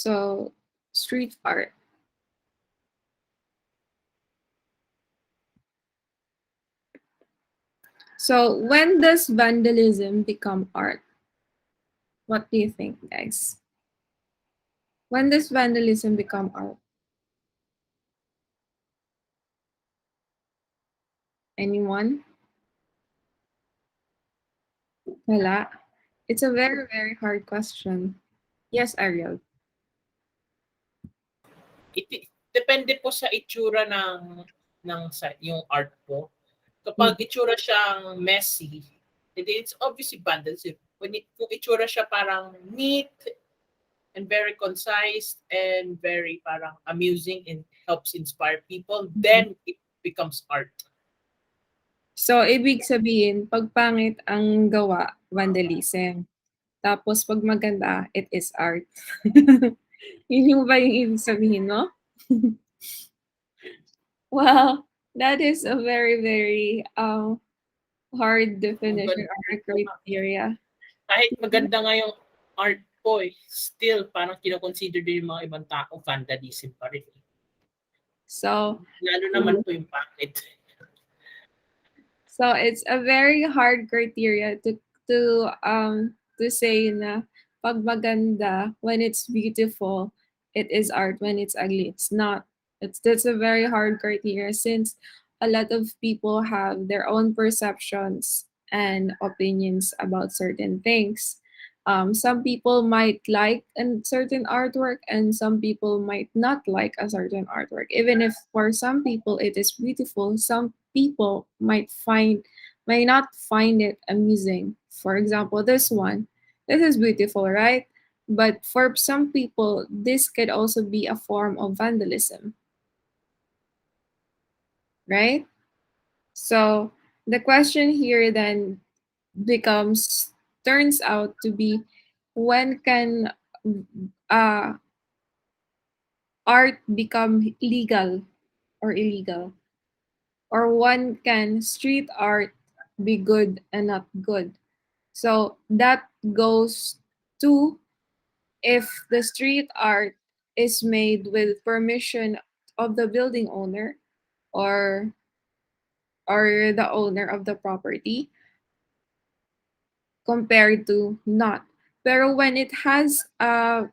So, street art. So, when does vandalism become art? What do you think, guys? When does vandalism become art? Anyone? Wala. It's a very, very hard question. Yes, Ariel. Depende po sa itsura yung art po. Mm. Kapag itsura siyang messy, it's obviously vandalism. Kung itsura siya parang neat and very concise and very parang amusing and helps inspire people, then it becomes art. So, ibig sabihin, pag pangit ang gawa, vandalism. Tapos, pag maganda, it is art. Yun yung ba yung ibig sabihin, no? Well, that is a very, very hard definition or criteria. Kahit maganda nga yung art po still parang kinoconsider din yung mga ibang tao vandalism pa rin. So, lalo naman po yung pangit. So it's a very hard criteria to say na pag maganda, when it's beautiful, it is art. When it's ugly, it's not. That's a very hard criteria since a lot of people have their own perceptions and opinions about certain things. Some people might like a certain artwork and some people might not like a certain artwork. Even if for some people it is beautiful, some people may not find it amusing. For example, this one. This is beautiful, right? But for some people, this could also be a form of vandalism, right? So the question here then turns out to be, when can uh, art become legal or illegal? Or when can street art be good and not good? So that goes to if the street art is made with permission of the building owner or the owner of the property compared to not. Pero when it has a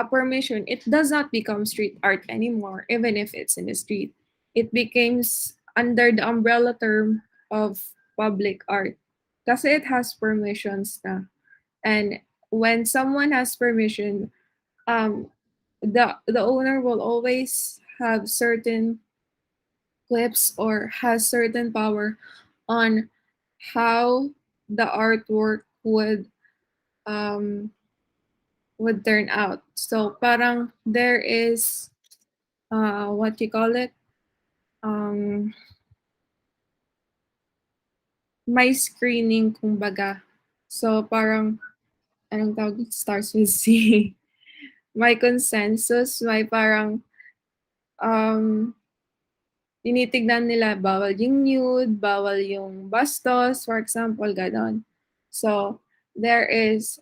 permission, it does not become street art anymore, even if it's in the street. It becomes under the umbrella term of public art. Kasi it has permissions na. And when someone has permission, the owner will always have certain clips or has certain power on how the artwork um, would turn out. So parang there is what you call it? Um, may screening kumbaga. So parang anong tawag? It starts with C. May consensus, may parang um, tinitignan nila bawal yung nude, bawal yung bastos, for example, ganon. So there is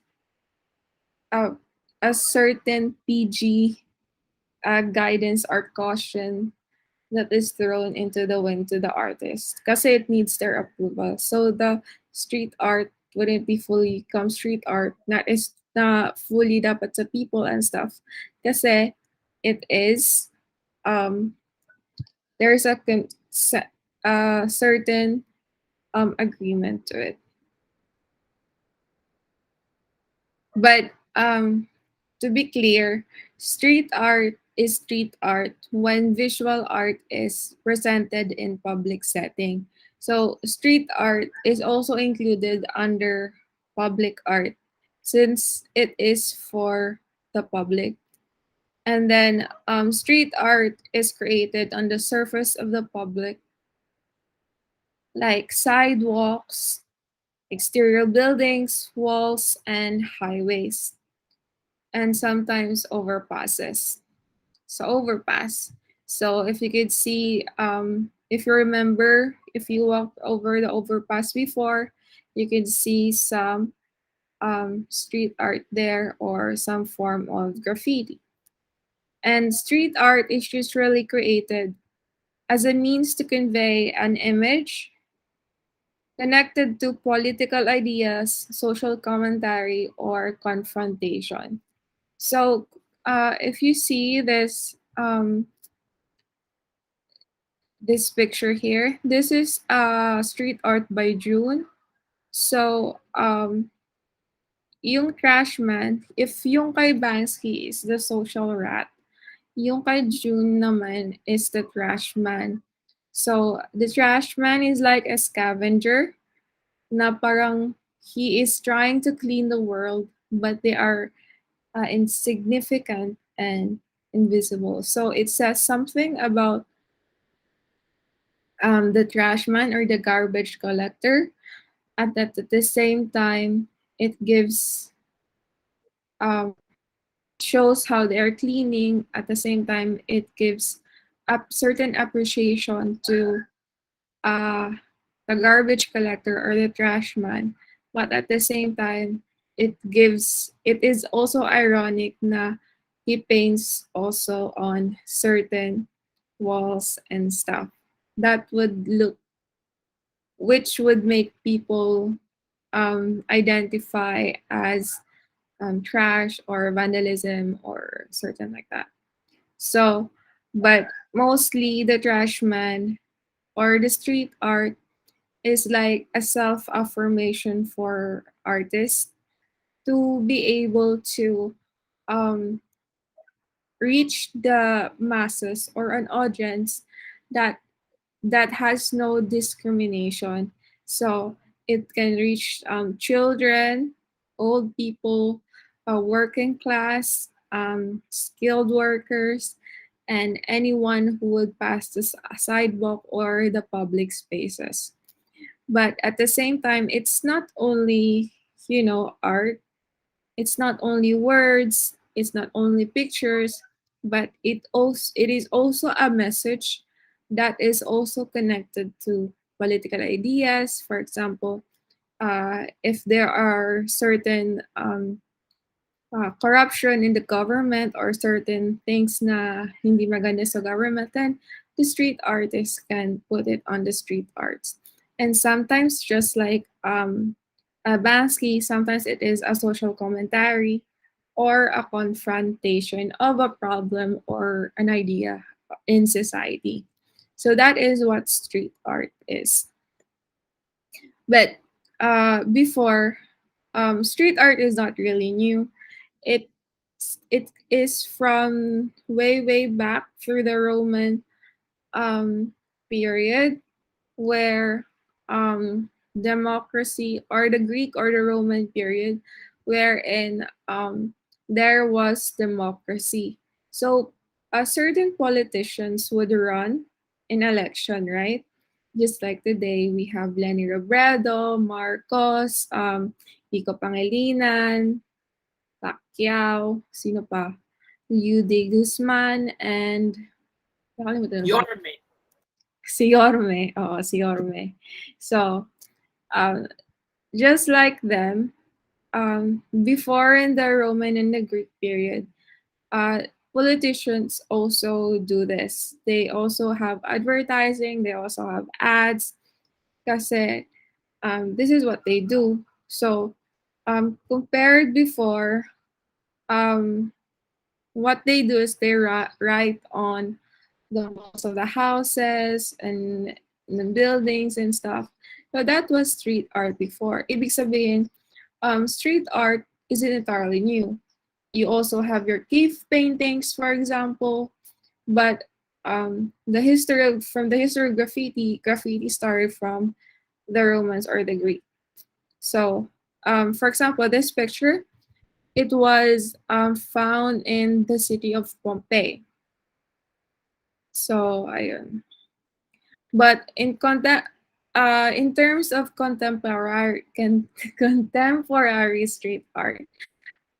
a, a certain PG guidance or caution that is thrown into the wind to the artist kasi it needs their approval. So the street art wouldn't be fully come street art na fully dapat sa people and stuff kasi it is there's a certain agreement to it. But to be clear, street art is street art when visual art is presented in public setting. So street art is also included under public art since it is for the public. And then street art is created on the surface of the public, like sidewalks, exterior buildings, walls, and highways, and sometimes overpasses. So overpass. So if you could see, if you remember, if you walked over the overpass before, you could see some street art there or some form of graffiti. And street art is usually created as a means to convey an image connected to political ideas, social commentary, or confrontation. So, if you see this picture here, this is street art by June. So, yung trash man, if yung kay Bansky is the social rat, yung kay June naman is the trash man. So, the trash man is like a scavenger na parang he is trying to clean the world, but they are insignificant and invisible. So, it says something about the trash man or the garbage collector. At the same time, it gives shows how they are cleaning. At the same time, it gives a certain appreciation to uh, the garbage collector or the trash man. But at the same time, it is also ironic na he paints also on certain walls and stuff that would look, which would make people identify as trash or vandalism or certain like that. So, but mostly the trash man or the street art is like a self affirmation for artists to be able to um, reach the masses or an audience that has no discrimination. So it can reach children, old people, working class, skilled workers, and anyone who would pass the sidewalk or the public spaces. But at the same time, it's not only, art, it's not only words, it's not only pictures, but it is also a message that is also connected to political ideas. For example, if there are certain corruption in the government or certain things na hindi maganda sa government, then the street artists can put it on the street arts. And sometimes, just like Bansky, sometimes it is a social commentary or a confrontation of a problem or an idea in society. So that is what street art is. But before, street art is not really new. It it is from way back through the Roman period, where democracy, or the Greek or the Roman period, wherein there was democracy. So certain politicians would run in election, right? Just like today, we have Lenny Robredo, Marcos, Pico Pangilinan, Pacquiao, sino pa? Yude Guzman, and nakalimutan na ba? Yorme. Si Yorme. Oo, si Yorme. So, um, just like them, before in the Roman and the Greek period, politicians also do this. They also have advertising, they also have ads, kasi this is what they do. So, compared before, um, what they do is they write on the walls of the houses and the buildings and stuff. So that was street art before. Ibig sabihin, street art isn't entirely new. You also have your cave paintings, for example, but from the history of graffiti, graffiti started from the Romans or the Greek. So, for example, this picture, it was found in the city of Pompeii. So, ayun. But in terms of contemporary street art,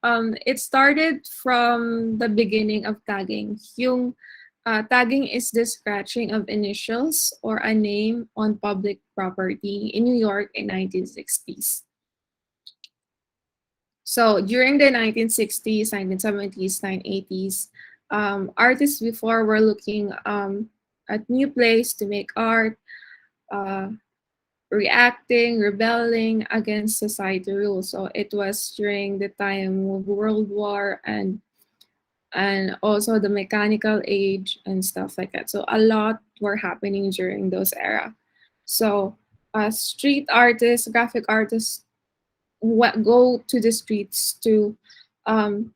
it started from the beginning of tagging. Yung tagging is the scratching of initials or a name on public property in New York in 1960s. So during the 1960s, 1970s, 1980s, artists before were looking at new place to make art, uh, reacting, rebelling against society rules. So it was during the time of World War and also the mechanical age and stuff like that. So a lot were happening during those era. So street artists, graphic artists, what go to the streets um,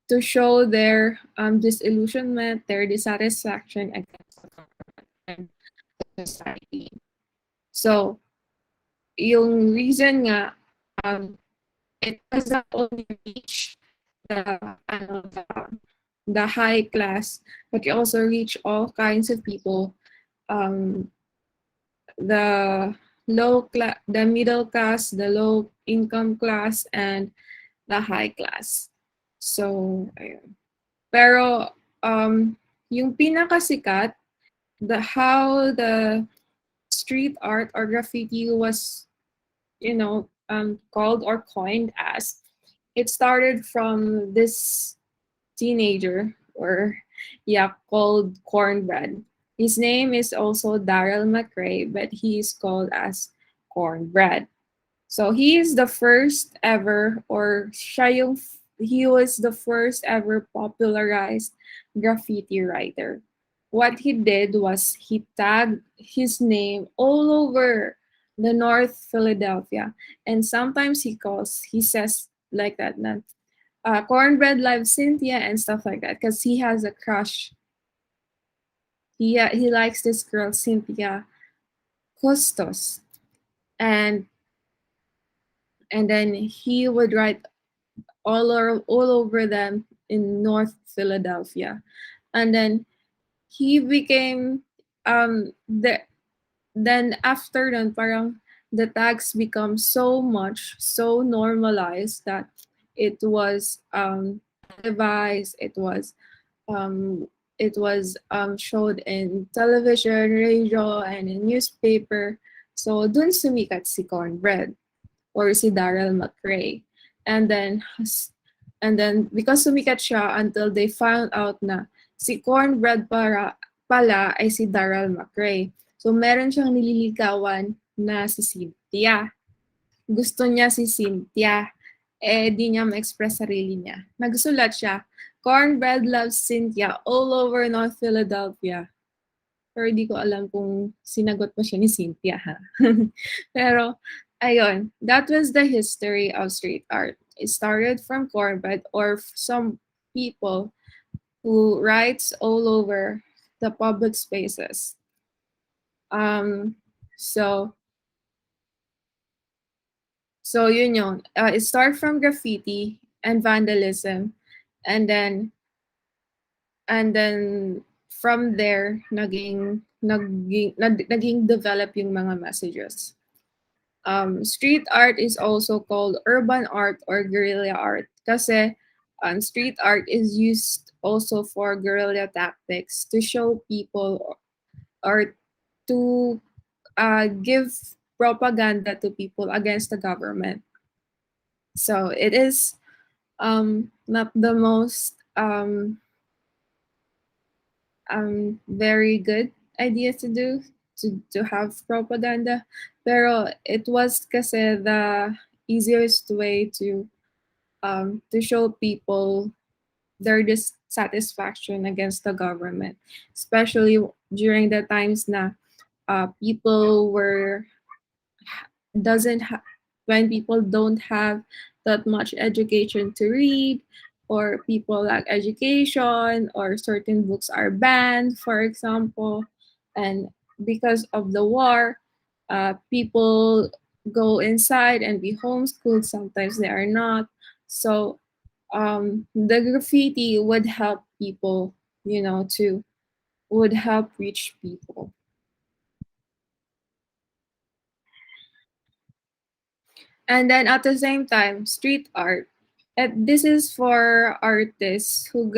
to show their disillusionment, their dissatisfaction against society. So yung reason nga, um, it does not only reach the, the high class, but it also reach all kinds of people, um, the low class, the middle class, the low income class, and the high class. So, ayun. Pero, yung pinakasikat, how the street art or graffiti was, called or coined as, it started from this teenager or yeah, called Cornbread. His name is also Daryl McRae, but he is called as Cornbread. So he is the first ever, or he was the first ever popularized graffiti writer. What he did was he tagged his name all over the North Philadelphia, and sometimes he says like that, na, Cornbread loves Cynthia and stuff like that, because he has a crush. He likes this girl Cynthia Costos, and then he would write all over them in North Philadelphia. And then he became then after that, parang the tags become so normalized that it was televised, um it was showed in television, radio, and in newspaper. So dun sumikat si Cornbread or si Daryl McRae. And then, because sumikat siya until they found out na si Cornbread pala ay si Daryl McRae. So meron siyang nililigawan na si Cynthia. Gusto niya si Cynthia. Eh, di niya ma-express sarili niya. Nagsulat siya, Cornbread loves Cynthia all over North Philadelphia. Pero di ko alam kung sinagot pa siya ni Cynthia, ha? Pero, ayun, that was the history of street art. It started from Cornbread or some people who writes all over the public spaces. Um, so, yun yun. It started from graffiti and vandalism, and then from there naging develop yung mga messages. Street art is also called urban art or guerrilla art kasi street art is used also for guerrilla tactics to show people or to give propaganda to people against the government. So it is not the most very good idea to do, to have propaganda, pero it was kasi the easiest way to show people their dissatisfaction against the government, especially during the times na people were doesn't ha- when people don't have that much education to read, or people lack education, or certain books are banned, for example, and because of the war, people go inside and be homeschooled, sometimes they are not. So the graffiti would help people, to would help reach people. And then at the same time, street art. And this is for artists who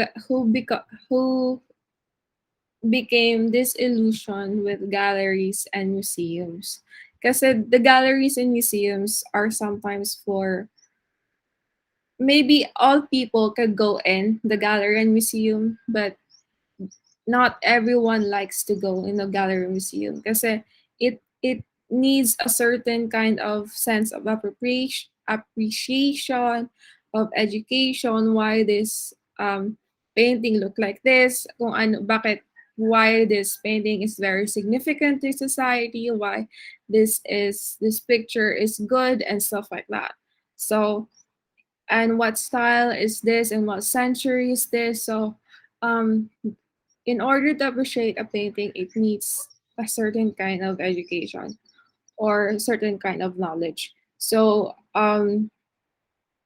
became disillusioned with galleries and museums. Because the galleries and museums are sometimes for maybe all people could go in the gallery and museum, but not everyone likes to go in a gallery museum because it needs a certain kind of sense of appreciation of education, why this painting look like this, kung ano, bakit, why this painting is very significant to society, why this picture is good and stuff like that. So, and what style is this and what century is this. So in order to appreciate a painting, it needs a certain kind of education or a certain kind of knowledge. So, and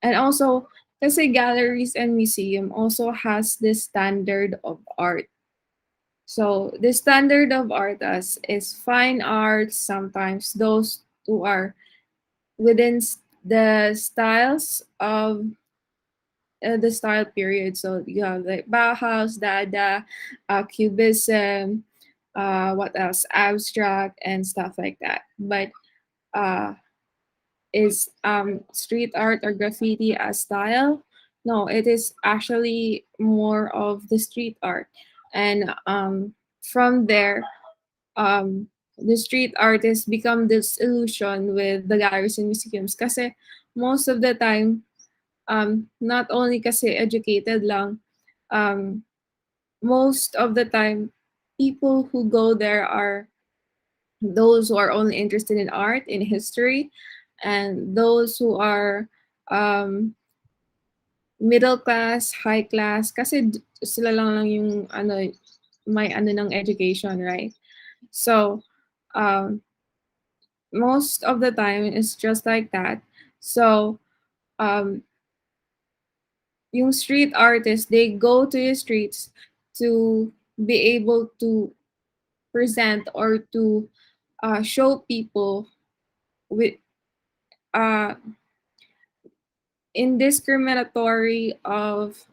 also, kasi galleries and museum also has this standard of art. So, the standard of art is fine arts, sometimes those who are within the styles of the style period. So you have like Bauhaus, Dada, Cubism, what else? Abstract and stuff like that. But uh, is street art or graffiti a style? No, it is actually more of the street art. And from there, the street artists become disillusioned with the galleries and museums. Kasi most of the time, not only kasi educated lang, um, most of the time, people who go there are those who are only interested in art, in history, and those who are um, middle class, high class, kasi sila lang yung ano, may ano ng education, right? So, um, most of the time, it's just like that. So, um, yung street artists, they go to the streets to be able to present or to show people with uh, indiscriminatory of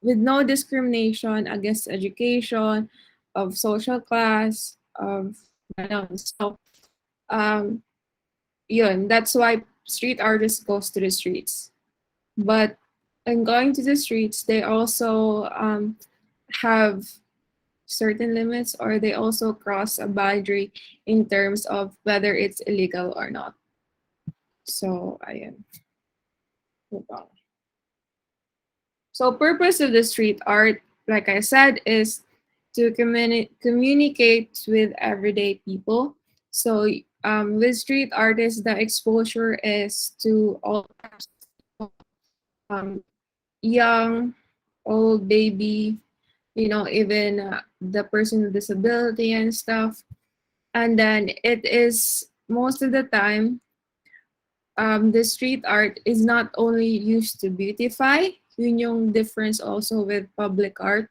with no discrimination against education, of social class, of ganon. So um, yun, that's why street artists goes to the streets. But in going to the streets, they also have certain limits or they also cross a boundary in terms of whether it's illegal or not. So, ayan. So, purpose of the street art, like I said, is to communicate with everyday people. So, with street artists, the exposure is to all types of people, um, young, old, baby, even the person with disability and stuff. And then it is most of the time, the street art is not only used to beautify, yun yung difference also with public art,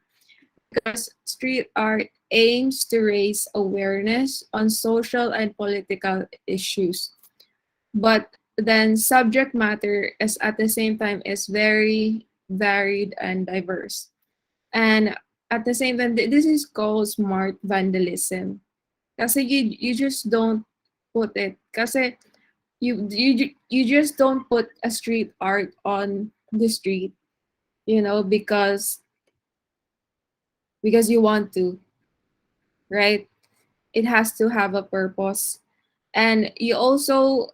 because street art aims to raise awareness on social and political issues. But then subject matter is at the same time is very varied and diverse. And at the same time, this is called smart vandalism. Kasi you just don't put it. Kasi you just don't put a street art on the street, because you want to, right? It has to have a purpose. And you also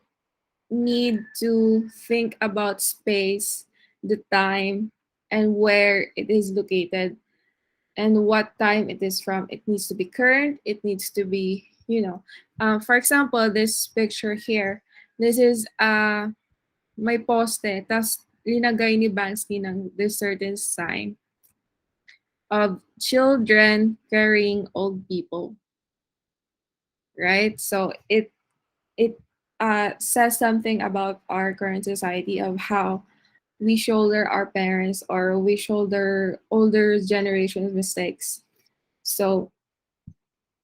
need to think about space, the time, and where it is located and what time it is from. It needs to be current. It needs to be, for example, this picture here. This is may poste, tas linagay ni Banksy ng this certain sign of children carrying old people, right? So it says something about our current society of how we shoulder our parents or we shoulder older generation's mistakes. So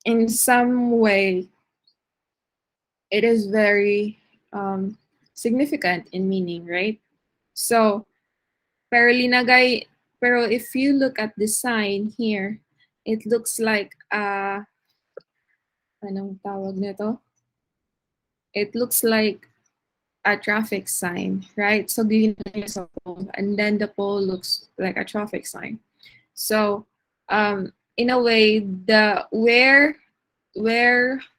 in some way, it is very significant in meaning, right? So, pero linagay, pero if you look at the sign here, it looks like, anong tawag nito? It looks like a traffic sign, right? So green is a pole, and then the pole looks like a traffic sign. So in a way, where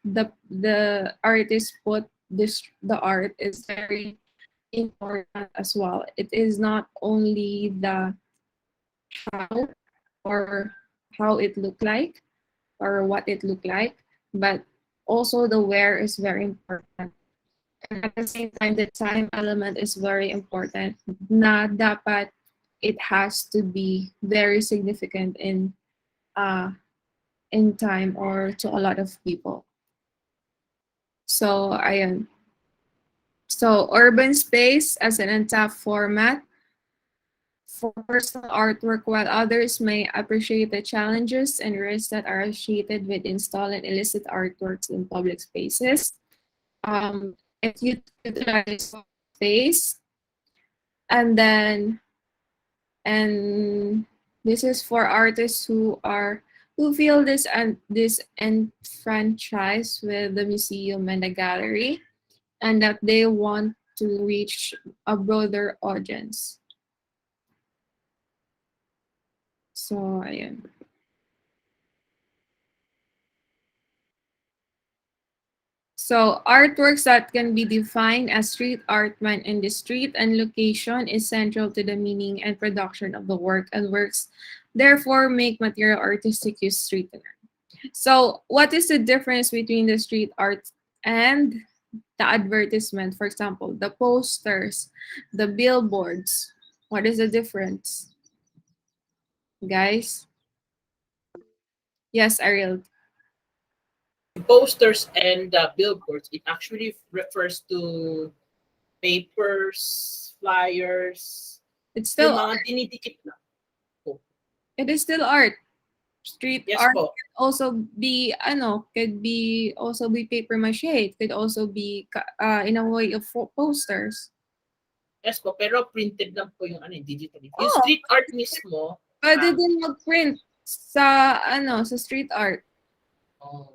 the artist put the art is very important as well. It is not only the how or how it looked like or what it looked like, but also the where is very important. And at the same time, the time element is very important. Na dapat it has to be very significant uh in time or to a lot of people. So ayun. So urban space as an untapped format for personal artwork, while others may appreciate the challenges and risks that are associated with installing illicit artworks in public spaces. It utilizes space, and then and this is for artists who feel disenfranchised with the museum and the gallery, and that they want to reach a broader audience. So ayun. So artworks that can be defined as street art when in the street and location is central to the meaning and production of the work, and works therefore make material artistic use street art. So what is the difference between the street art and the advertisement? For example, the posters, the billboards. What is the difference, guys? Yes, Ariel. Posters and billboards, it actually refers to papers, flyers, It's yung still mga dinidikit lang po. it is still art. Street Yes art po. could also be could be also be paper mache. It could also be in a way of posters. Yes po, pero printed lang po yung digitally. Yung Oh, street art mismo, pwede din mag-print sa street art. oh,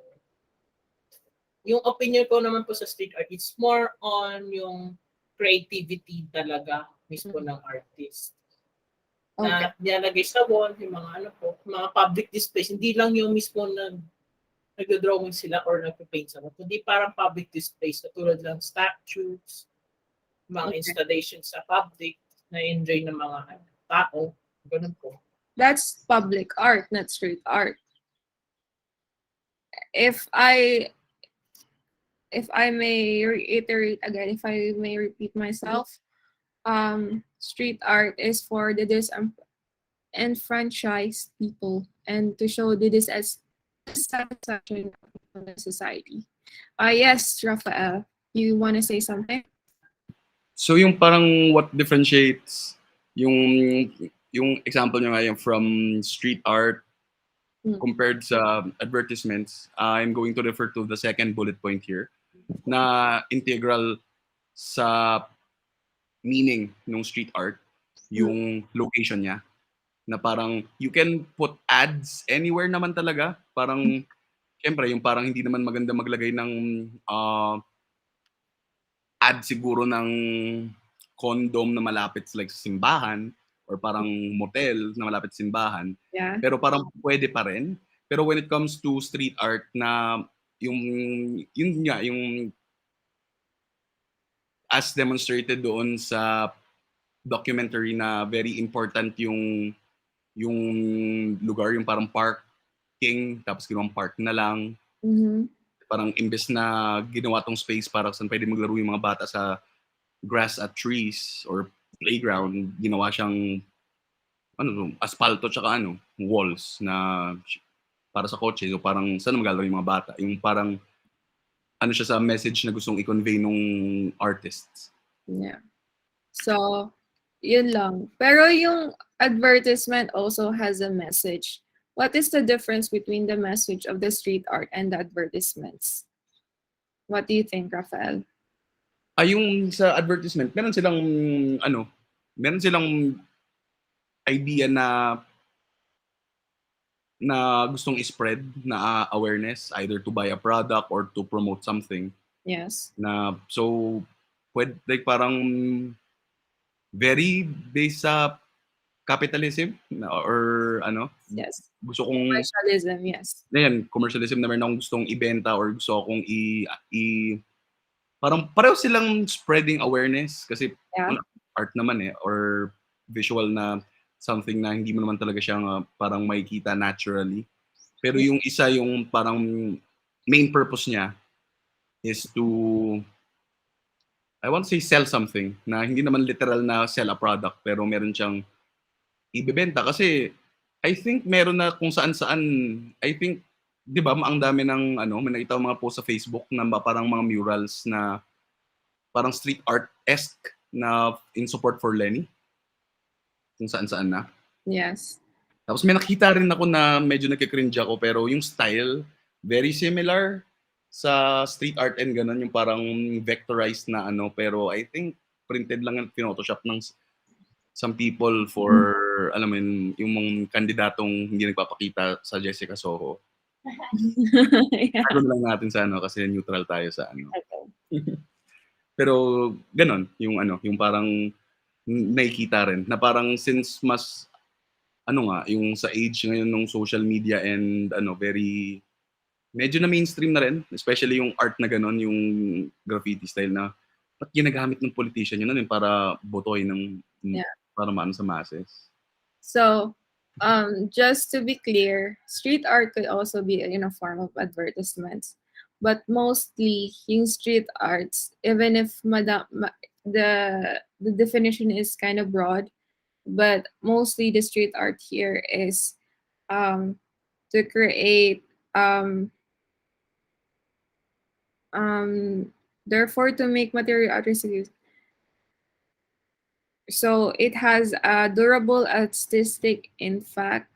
yung opinion ko naman po sa street art, it's more on yung creativity talaga mismo ng artist. Okay. Na nilalagay sa wall, yung mga public displays, hindi lang yung mismo nag-drawing sila or nag-paint sa wall, kundi parang public displays, katulad lang statues, mga installations sa public, na enjoy ng mga tao, ganun po. That's public art, not street art. If I may reiterate again, if I may repeat myself, street art is for the disenfranchised people and to show the dissatisfaction of the society. Yes, Rafael, you want to say something? So yung parang what differentiates yung example nyo nga yung from street art compared sa advertisements, I'm going to refer to the second bullet point here na integral sa meaning ng street art yung location niya, na parang you can put ads anywhere naman talaga. Parang syempre yung parang hindi naman maganda maglagay ng ad siguro ng condom na malapit like sa simbahan or parang motel na malapit sa simbahan. Yeah. Pero parang pwede pa rin. Pero when it comes to street art na yung as demonstrated doon sa documentary na very important yung lugar, yung parang parking, tapos ginawang park na lang. Mm-hmm. Parang imbes na ginawa tong space para saan pwede maglaro yung mga bata sa grass at trees or playground, ginawa siyang aspalto tsaka walls na para sa kotse. So parang saan maglaro yung mga bata? Yung parang siya sa message na gustong i-convey nung artists. Yeah. So, yun lang. Pero yung advertisement also has a message. What is the difference between the message of the street art and the advertisements? What do you think, Rafael? Yung sa advertisement, meron silang idea na gustong i-spread na awareness, either to buy a product or to promote something. Yes. Na so like parang very based sa capitalism or ano, Yes. gusto kong Commercialism, yes. ayan, commercialism na meron akong gustong ibenta or gusto akong parang pareho silang spreading awareness kasi Yeah. art naman eh or visual na something na hindi mo naman talaga siya parang makikita naturally. Pero yung isa yung parang main purpose niya is to I want to say sell something na hindi naman literal na sell a product pero meron siyang ibebenta kasi I think meron na kung saan-saan I think 'di ba ang dami ng ano may nakita akong mga post sa Facebook na parang mga murals na parang street art-esque na in support for Lenny kung saan-saan na. Yes. Tapos may nakita rin ako na medyo nagki-cringe ako pero yung style very similar sa street art and gano'n yung parang vectorized na ano pero I think printed lang yan photoshop ng some people for alam mo yun, yung mga kandidatong hindi nagpapakita sa Jessica Soho. Yeah. Tago na lang natin sa ano kasi neutral tayo sa ano. Okay. Pero gano'n yung ano, yung parang nakikita rin na parang since mas ano nga, yung sa age ngayon ng social media and ano, very medyo na mainstream na rin, especially yung art na gano'n, yung graffiti style na ba't ginagamit ng politician yun ano, yun para botohin ng Yeah. para maano sa masses. So, just to be clear, street art could also be in a form of advertisements. But mostly, yung street arts, even if the definition is kind of broad, but mostly the street art here is to create therefore to make material artistic. So it has a durable artistic impact.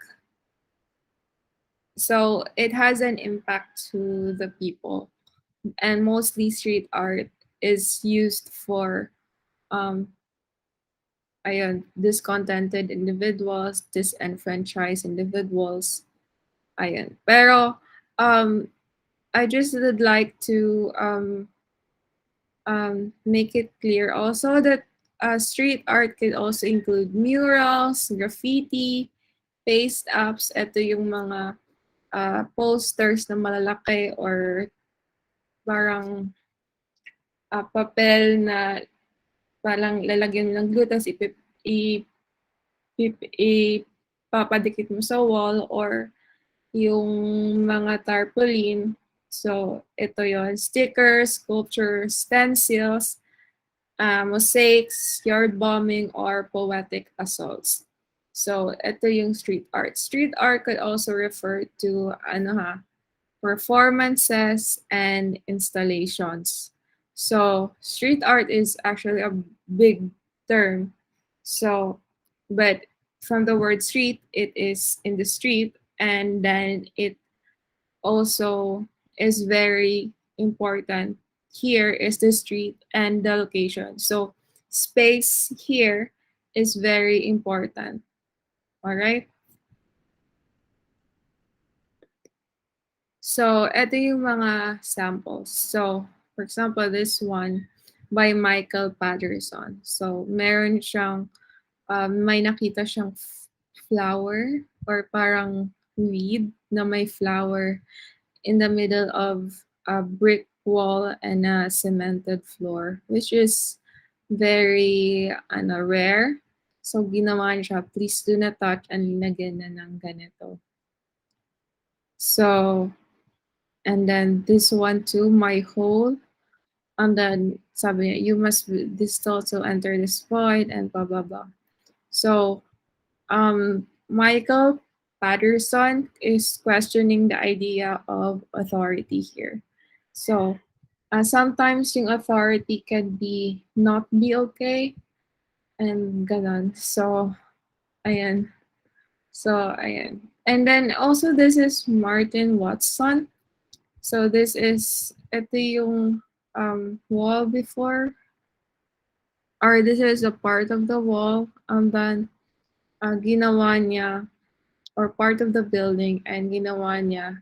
So it has an impact to the people, and mostly street art is used for discontented individuals, disenfranchised individuals. Ayun. Pero I just would like to make it clear also that street art could also include murals, graffiti, paste ups, ito yung mga posters na malalaki or parang papel na parang lalagyan ng glue tapos ipapadikit mo sa wall or yung mga tarpaulin. So, ito yon stickers, sculptures, stencils, mosaics, yard bombing, or poetic assaults. So, ito yung street art. Street art could also refer to performances and installations. So, street art is actually a big term. So, but from the word street, it is in the street, and then it also is very important. Here is the street and the location. So, space here is very important. All right. So, ito yung mga samples. So, for example, this one by Michael Patterson. So, meron siyang, may nakita siyang flower or parang weed na may flower in the middle of a brick wall and a cemented floor, which is very rare. So, ginawa niya siya, please do not touch and linagyan na ng ganito. So, and then this one too, my hole. And then sabi niya, you must distill to enter this void and blah, blah, blah. So, Michael Patterson is questioning the idea of authority here. So, sometimes yung authority can be not be okay and ganon. So, ayan. So, ayan. And then also this is Martin Watson. So this is ito yung wall before, or this is a part of the wall, and then ginawa niya, or part of the building, and ginawa niya,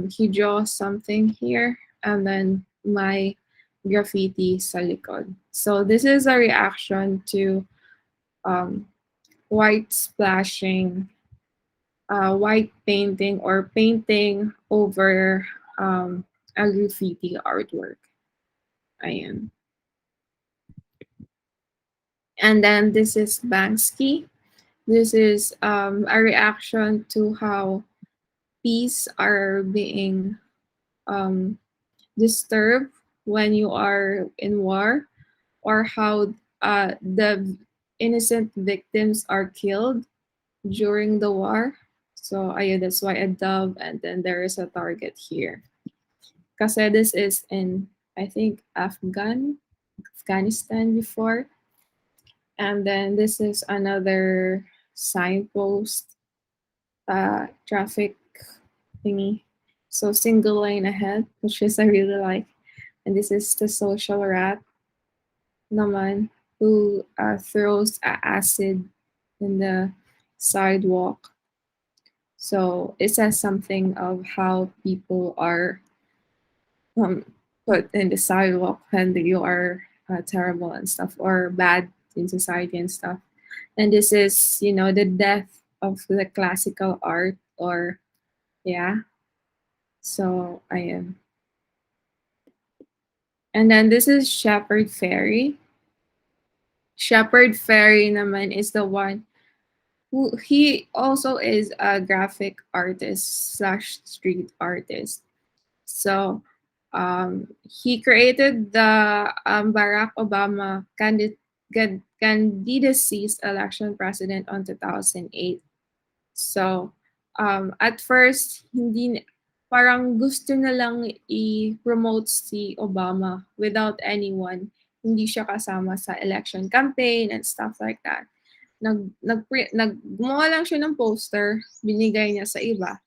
he draws something here, and then graffiti sa likod. So this is a reaction to um, white splashing, white painting or painting over a graffiti artwork. Ayan. And then this is Banksy. This is a reaction to how peace are being um, disturbed when you are in war, or how the innocent victims are killed during the war. So ayun, that's why a dove, and then there is a target here. Kasi this is in, I think, Afghanistan before. And then this is another signpost, traffic thingy. So single lane ahead, which is I really like. And this is the social rat naman, who throws acid in the sidewalk. So it says something of how people are um, put in the sidewalk when you are terrible and stuff, or bad in society and stuff. And this is, the death of the classical art, or yeah. So I am. And then this is Shepherd Fairy. Shepherd Fairy naman is the one who, he also is a graphic artist slash street artist. So he created the Barack Obama candidacy's election president on 2008. So at first, parang gusto na lang i-promote si Obama without anyone. Hindi siya kasama sa election campaign and stuff like that. Gumawa lang siya ng poster, binigay niya sa iba.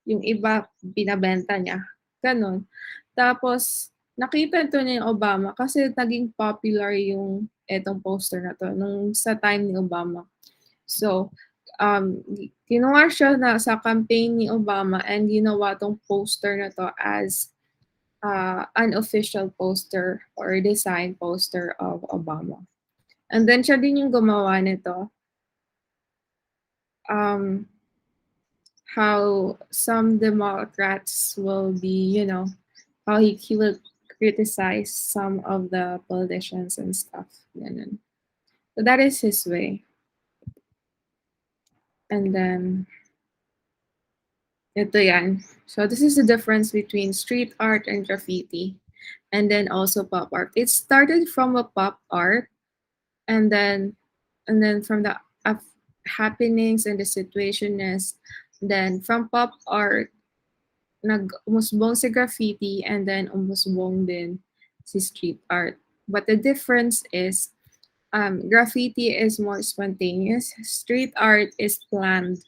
Yung iba, binabenta niya. Ganon. Tapos, nakita ito ni Obama kasi naging popular yung etong poster na to nung sa time ni Obama. So, kinuha siya sa campaign ni Obama, and ginawa tong poster na to as an official poster or design poster of Obama. And then siya din yung gumawa nito. How some Democrats will be, how he will criticize some of the politicians and stuff. So that is his way. And then, ito yan. So this is the difference between street art and graffiti. And then also pop art. It started from a pop art, and then from the happenings and the situationness. Then from pop art, umusbong si graffiti, and then umusbong din si street art. But the difference is graffiti is more spontaneous. Street art is planned.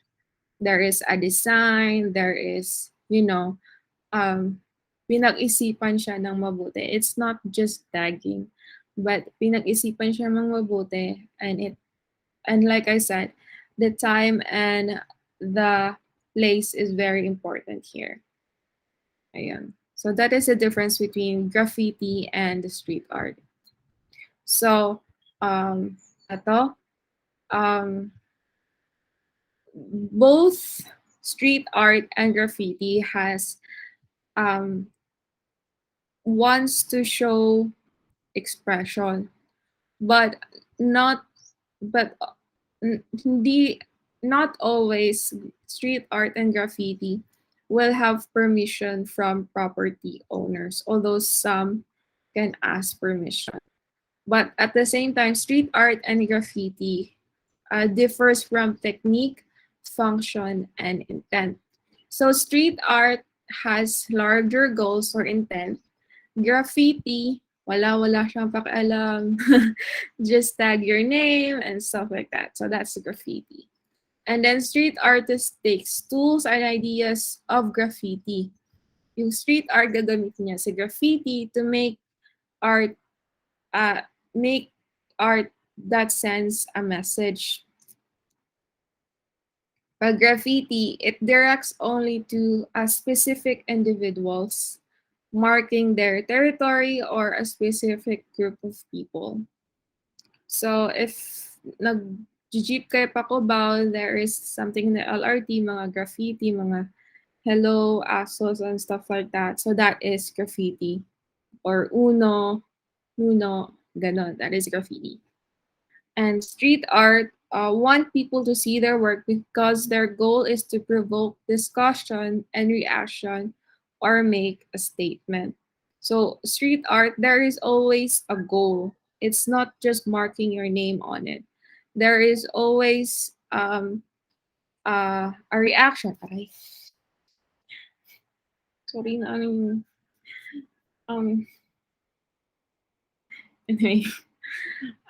There is a design, there is, pinag-isipan siya ng mabuti. It's not just tagging, but pinag-isipan siya ng mabuti, and like I said, the time and the place is very important here. Ayan. So that is the difference between graffiti and the street art. So, ito, both street art and graffiti has wants to show expression, but not hindi not always street art and graffiti will have permission from property owners, although some can ask permission. But at the same time, street art and graffiti differs from technique, function, and intent. So street art has larger goals or intent. Graffiti, wala siyang pakialam. Just tag your name and stuff like that. So that's graffiti. And then street artist takes tools and ideas of graffiti. Yung street art gagamit niya sa graffiti to art make art that sends a message. But graffiti, it directs only to specific individuals, marking their territory or a specific group of people. So if nag-jeep kayo pa Cubao, there is something in the LRT, mga graffiti, mga hello, ASOS, and stuff like that. So that is graffiti. Or Uno, ganon. That is graffiti. And street art want people to see their work because their goal is to provoke discussion and reaction or make a statement. So, street art, there is always a goal. It's not just marking your name on it. There is always a reaction. Aray, sorry na um, anyway.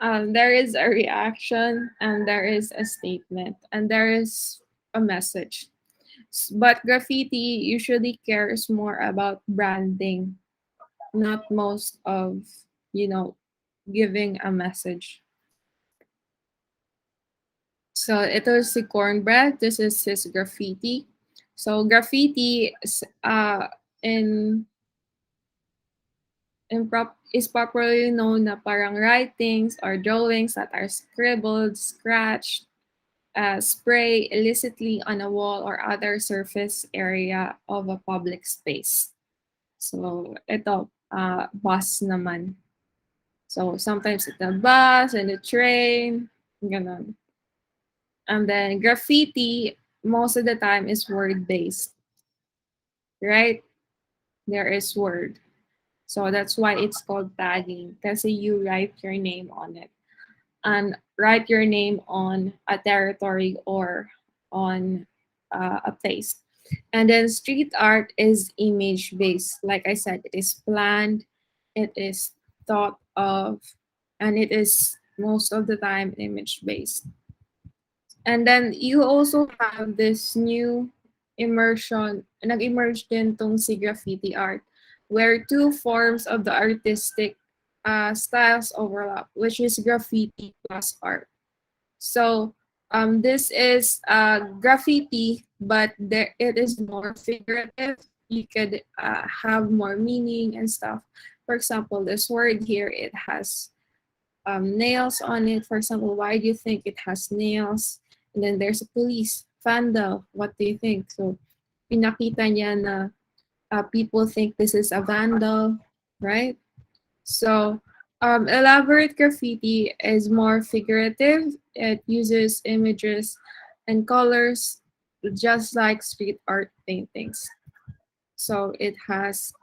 There is a reaction and there is a statement and there is a message. But graffiti usually cares more about branding, not most of, you know, giving a message. So ito si Cornbread. This is his graffiti. So graffiti in is popularly known na parang writings or drawings that are scribbled, scratched, spray illicitly on a wall or other surface area of a public space. So, ito, bus naman. So, sometimes it's a bus and a train, ganun. And then graffiti, most of the time is word-based, right? There is word. So, that's why it's called tagging. Kasi you write your name on it. And write your name on a territory or on a place. And then street art is image based. Like I said, it is planned, it is thought of, and it is most of the time image based. And then you also have this new immersion, nag-emerge din tong si graffiti art, where two forms of the artistic styles overlap, which is graffiti plus art. So this is graffiti, but there it is more figurative. You could have more meaning and stuff. For example, this word here, it has nails on it. For example, why do you think it has nails? And then there's a police, vandal. What do you think? So pinakita niya na people think this is a vandal, right? So, elaborate graffiti is more figurative. It uses images and colors just like street art paintings. So it has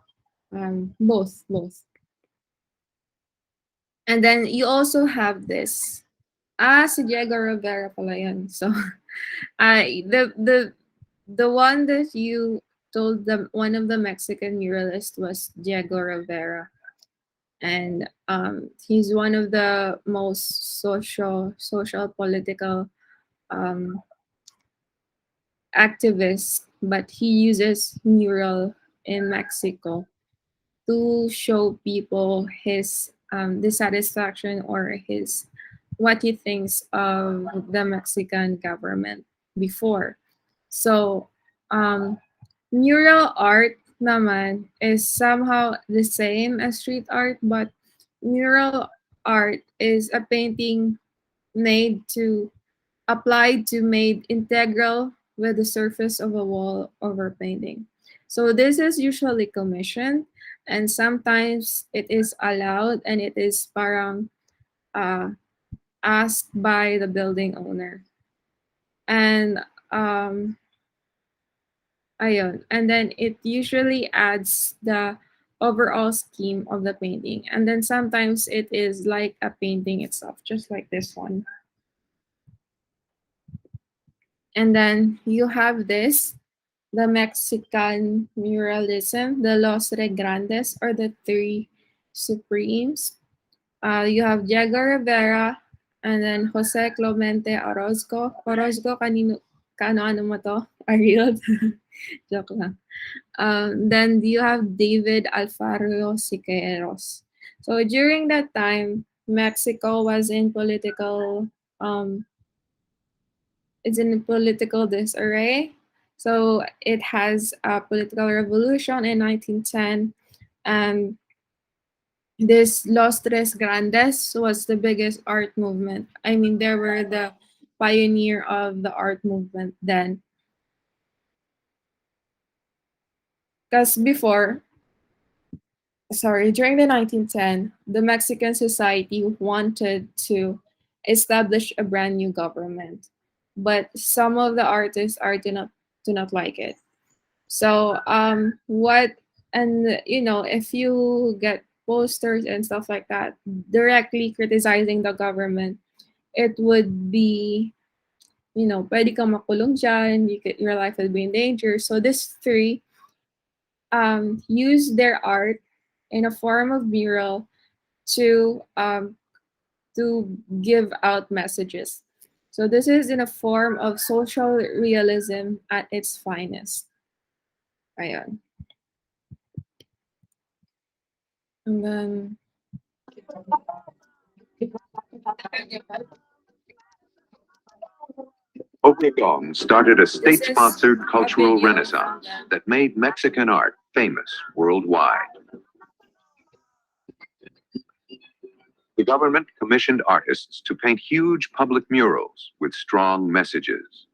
both. And then you also have this. Si Diego Rivera pala yun. So, the one that you told them, one of the Mexican muralists was Diego Rivera. And he's one of the most social political um, activists, but he uses mural in Mexico to show people his dissatisfaction or his what he thinks of the Mexican government before. So mural art naman is somehow the same as street art, but mural art is a painting made to applied to made integral with the surface of a wall over painting. So this is usually commissioned and sometimes it is allowed and it is parang uh, asked by the building owner. And ayun. And then it usually adds the overall scheme of the painting. And then sometimes it is like a painting itself, just like this one. And then you have this, the Mexican muralism, the Los Tres Grandes, or the Three Supremes. You have Diego Rivera, and then Jose Clemente Orozco. Orozco, ano mo to? Ariel? Joke lang. Then you have David Alfaro Siqueiros. So during that time, Mexico was in political disarray. So it has a political revolution in 1910. And this Los Tres Grandes was the biggest art movement. I mean, they were the pioneer of the art movement then. Because before, sorry, during the 1910, the Mexican society wanted to establish a brand new government, but some of the artists do not like it. So what and if you get posters and stuff like that directly criticizing the government, it would be pwede kang makulong dyan, your life would be in danger. So these three use their art in a form of mural to give out messages. So this is in a form of social realism at its finest. Ayan. And then Obregón started a this is state-sponsored a cultural video from renaissance them. that made Mexican art famous worldwide. The government commissioned artists to paint huge public murals with strong messages.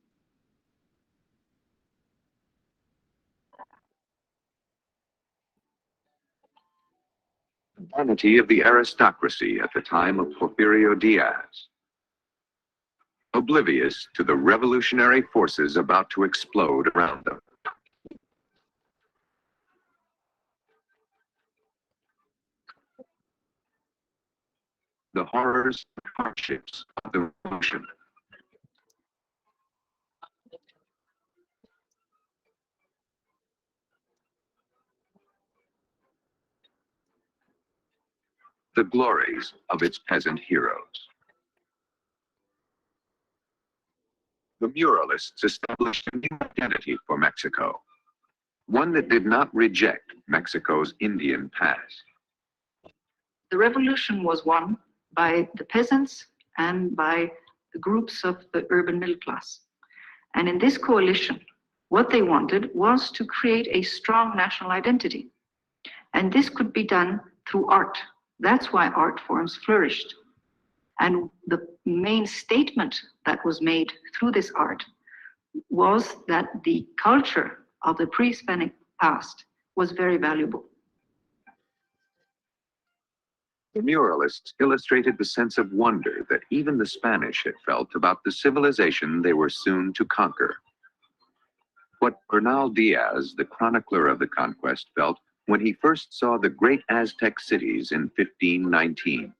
The vanity of the aristocracy at the time of Porfirio Diaz, oblivious to the revolutionary forces about to explode around them. The horrors and hardships of the revolution. The glories of its peasant heroes. The muralists established a new identity for Mexico, one that did not reject Mexico's Indian past. The revolution was won by the peasants and by the groups of the urban middle class. And in this coalition, what they wanted was to create a strong national identity. And this could be done through art. That's why art forms flourished. And the main statement that was made through this art was that the culture of the pre-Hispanic past was very valuable. The muralists illustrated the sense of wonder that even the Spanish had felt about the civilization they were soon to conquer. What Bernal Diaz, the chronicler of the conquest, felt when he first saw the great Aztec cities in 1519.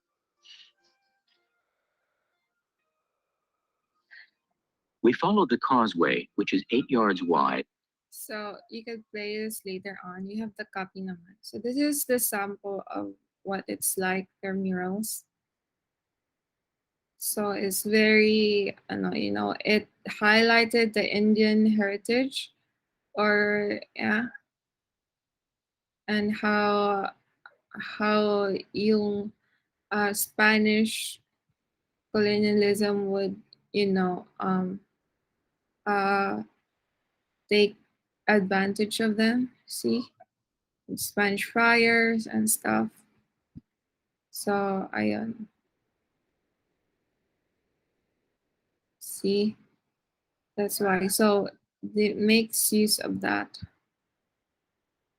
We followed the causeway, which is 8 yards wide. So you could play this later on. You have the copy naman. So this is the sample of what it's like, their murals. So it's very, it highlighted the Indian heritage, or yeah, and how yung Spanish colonialism would, take advantage of them. See, Spanish friars and stuff. So ayun. See, that's why. So it makes use of that.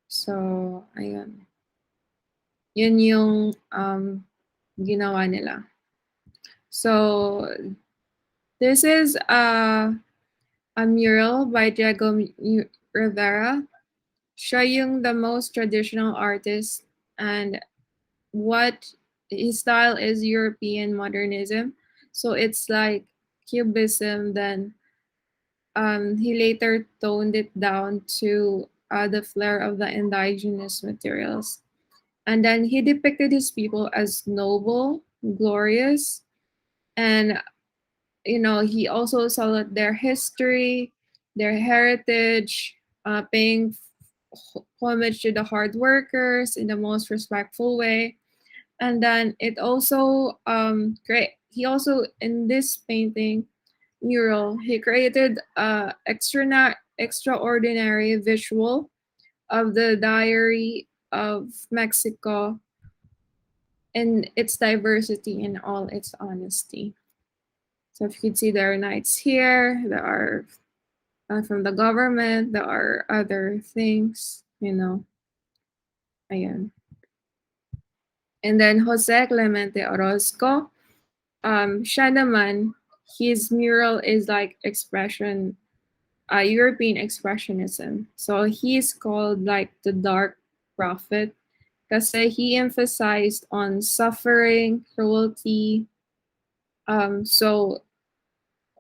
So ayun. Yun yung ginawa nila. So this is a mural by Diego Rivera. Siya yung the most traditional artist, and what his style is European modernism. So it's like cubism. Then he later toned it down to the flair of the indigenous materials. And then he depicted his people as noble, glorious, and he also saw their history, their heritage, paying homage to the hard workers in the most respectful way. And then it also great. He also, in this painting mural, he created extraordinary visual of the diary of Mexico in its diversity in all its honesty. So if you could see, there are knights here, there are from the government, there are other things, you know. Ayan. And then Jose Clemente Orozco, siya naman, his mural is like expression, European expressionism. So he's called like the dark prophet kasi he emphasized on suffering, cruelty. So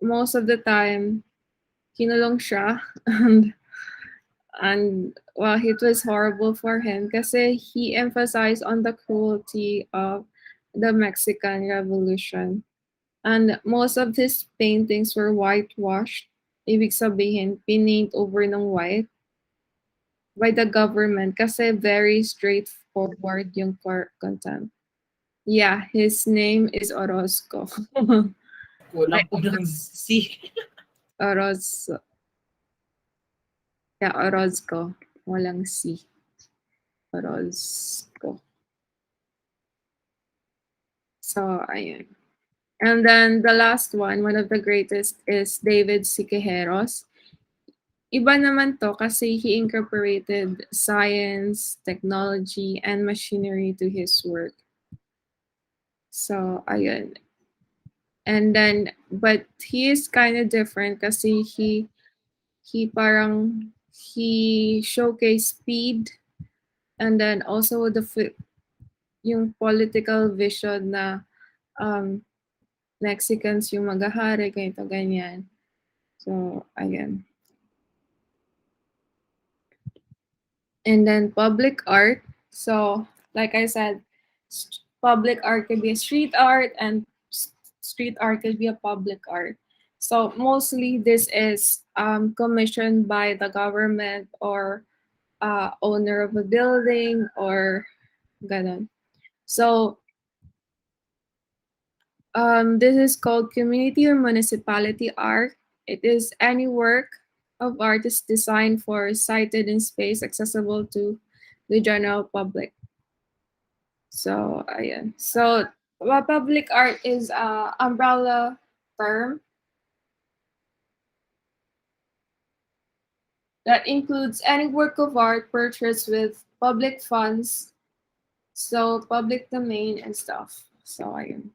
most of the time, kinulong siya and well, it was horrible for him kasi he emphasized on the cruelty of the Mexican Revolution. And most of his paintings were whitewashed. Ibig sabihin, pinaint over ng white by the government kasi very straightforward yung content. Yeah, his name is Orozco. Kulang po ng C. Orozco. Yeah, Orozco. Walang C. Orozco. So, ayun. And then the last one of the greatest, is David Siqueiros. Iba naman to kasi he incorporated science, technology, and machinery to his work. So, ayun. And then, but he is kind of different kasi he showcased speed, and then also yung political vision na Mexicans yung maghahari, ganito, ganyan. So, ayun. And then public art. So, like I said, public art could be a street art, and street art could be a public art. So mostly this is commissioned by the government or owner of a building or ganon. So this is called community or municipality art. It is any work of artists designed for sighted in space accessible to the general public. So, ayan. So, public art is an umbrella term that includes any work of art purchased with public funds, so public domain and stuff. So, ayun.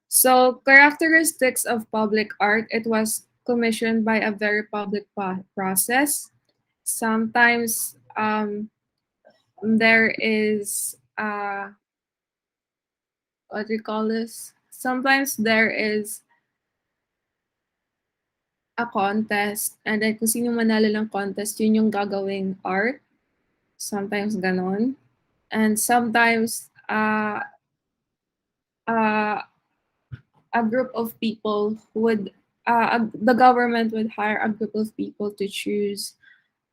So, characteristics of public art, it was commissioned by a very public process. Sometimes there is what do you call this? Sometimes there is a contest, and then kung sino manalo ng contest, yun yung gagawing art. Sometimes ganon. And sometimes a group of people would, the government would hire a group of people to choose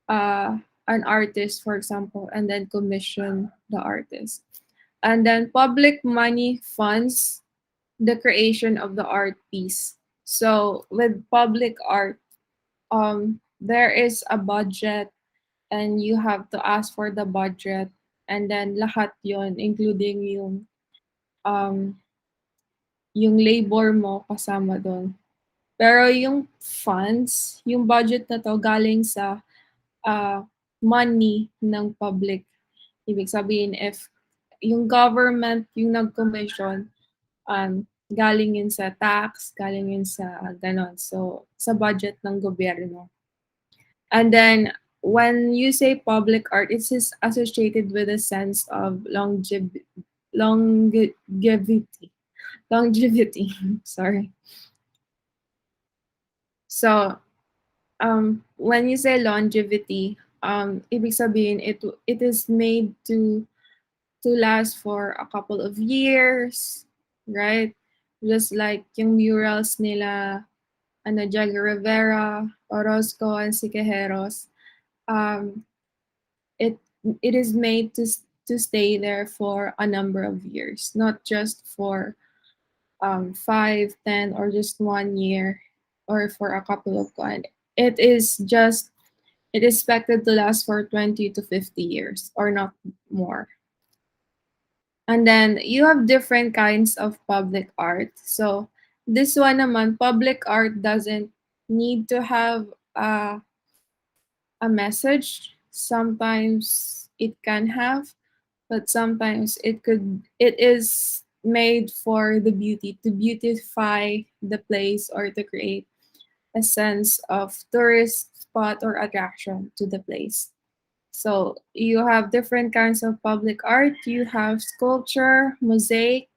an artist, for example, and then commission the artist. And then public money funds the creation of the art piece. So with public art, there is a budget, and you have to ask for the budget, and then lahat yon, including yung labor mo kasama doon. Pero yung funds, yung budget na to galing sa money ng public. Ibig sabihin, if yung government yung nag-commission, galing yun sa tax, galing yun sa ganon. So, sa budget ng gobyerno. And then, when you say public art, it's associated with a sense of longevity. Sorry. So, when you say longevity, ibig sabihin, it is made to last for a couple of years, right? Just like yung murals nila, Rivera, Orozco, and Siqueiros, it is made to stay there for a number of years, not just for 5, 10, or just 1 year, or for a couple of months. It is just It is expected to last for 20 to 50 years or not more. And then you have different kinds of public art. So this one naman, public art doesn't need to have a message. Sometimes it can have, but sometimes it is made for the beauty, to beautify the place or to create a sense of tourist spot or attraction to the place. So you have different kinds of public art. You have sculpture, mosaic,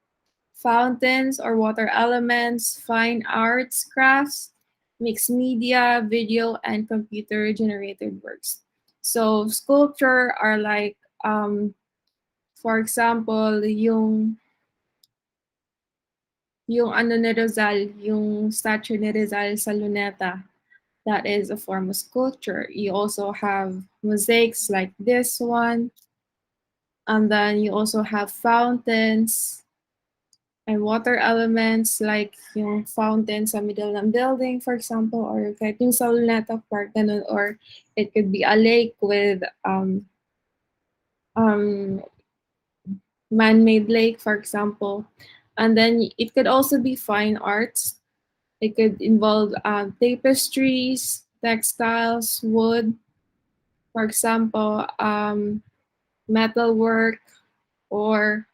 fountains or water elements, fine arts, crafts, mixed media, video, and computer generated works. So sculpture are like, for example, yung ano ni Rizal, yung statue ni Rizal sa Luneta, that is a form of sculpture. You also have mosaics like this one, and then you also have fountains and water elements like yung fountain sa middle ng building, for example, or kahit yung sa Luneta Park, ganun, or it could be a lake with um, man-made lake, for example. And then it could also be fine arts. It could involve tapestries, textiles, wood, for example, metalwork, or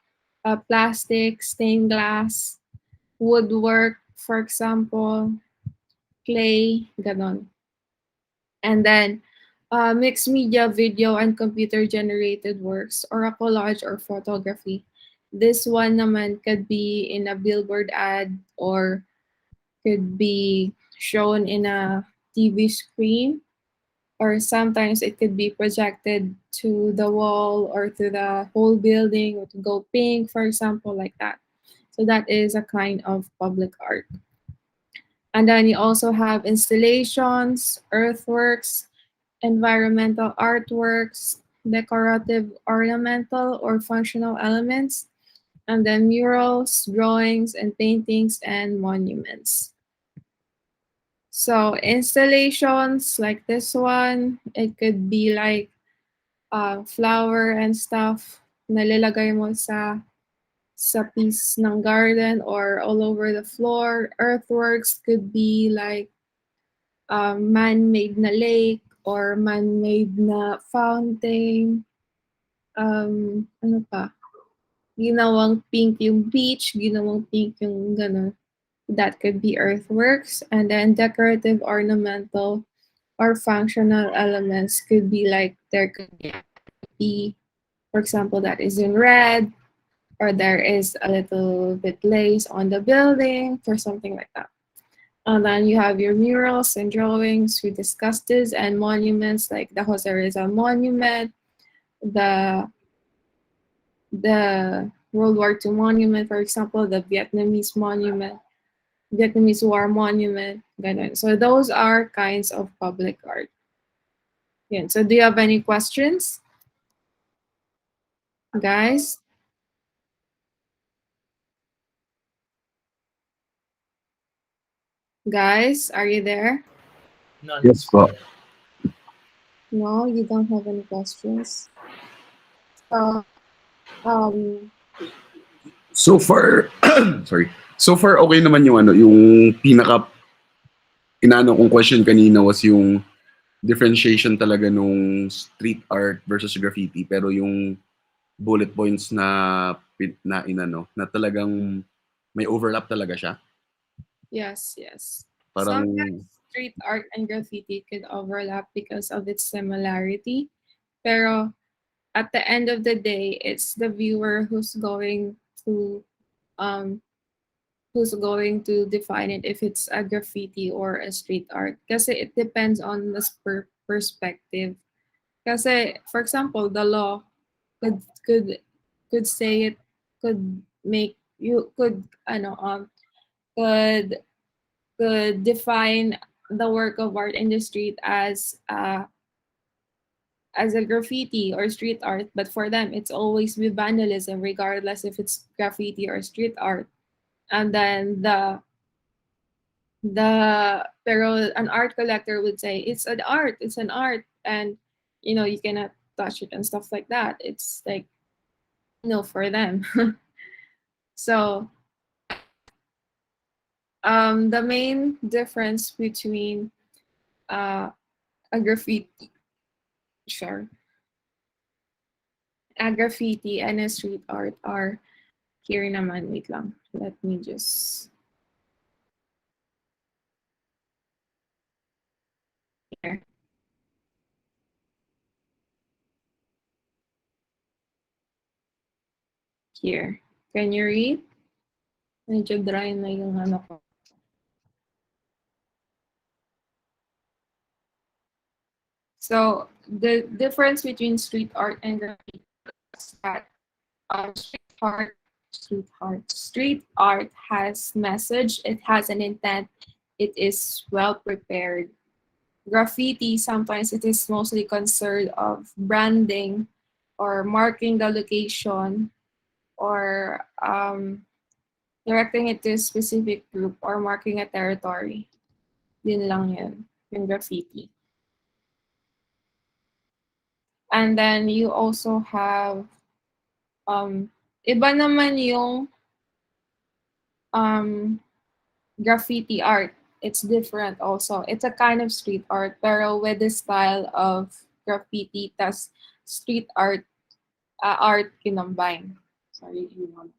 plastic, stained glass, woodwork, for example, clay, ganon. And then mixed media, video, and computer-generated works, or a collage or photography. This one naman could be in a billboard ad or could be shown in a TV screen, or sometimes it could be projected to the wall or to the whole building or to go pink, for example, like that. So that is a kind of public art. And then you also have installations, earthworks, environmental artworks, decorative, ornamental, or functional elements, and then murals, drawings, and paintings, and monuments. So installations like this one, it could be like flower and stuff nalalagay mo sa piece ng garden or all over the floor. Earthworks could be like man-made na lake or man-made na fountain. Ano pa? Ginawang pink yung beach, ginawang pink yung gano'n. That could be earthworks. And then decorative, ornamental, or functional elements could be like there could be, for example, that is in red, or there is a little bit lace on the building, for something like that. And then you have your murals and drawings. We discussed this, and monuments like the Jose Rizal Monument, the World War II Monument, for example, the Vietnamese Monument, Vietnamese War Monument, ganun. So those are kinds of public art. Yeah. So do you have any questions, guys? Guys, are you there? None. Yes po. No, you don't have any questions. Um, So far, sorry. So far, okay naman yung ano, yung pinaka inano kong question kanina was yung differentiation talaga nung street art versus graffiti. Pero yung bullet points na inano, na talagang may overlap talaga siya. yes, yes. Parang Sometimes street art and graffiti could overlap because of its similarity. Pero at the end of the day, it's the viewer um who's going to define it if it's a graffiti or a street art. Kasi it depends on the perspective. Kasi for example, the law could could could say it could make you could could define the work of art in the street as a graffiti or street art, but for them it's always with vandalism, regardless if it's graffiti or street art. And then Pero an art collector would say it's an art, and you cannot touch it and stuff like that. It's like for them. So the main difference between a graffiti, sure, a graffiti and a street art are here naman. Wait lang. Let me just here. Here. Can you read? Medyo dry na yung ano ko. So the difference between street art and graffiti is that street art has message, it has an intent, it is well prepared. Graffiti, sometimes it is mostly concerned of branding or marking the location or directing it to a specific group or marking a territory. Din lang yun, yung graffiti. And then you also have iba naman yung graffiti art. It's different also. It's a kind of street art, pero with the style of graffiti, tas street art art kinambine. Sorry, you want.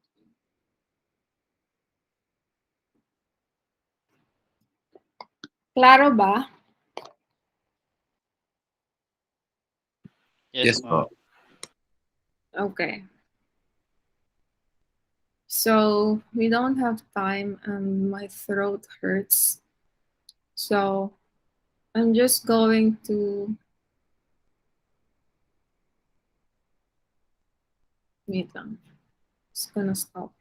Klaro ba? Yes, po. Okay. So we don't have time and my throat hurts. So I'm just going to wait lang. Just gonna stop.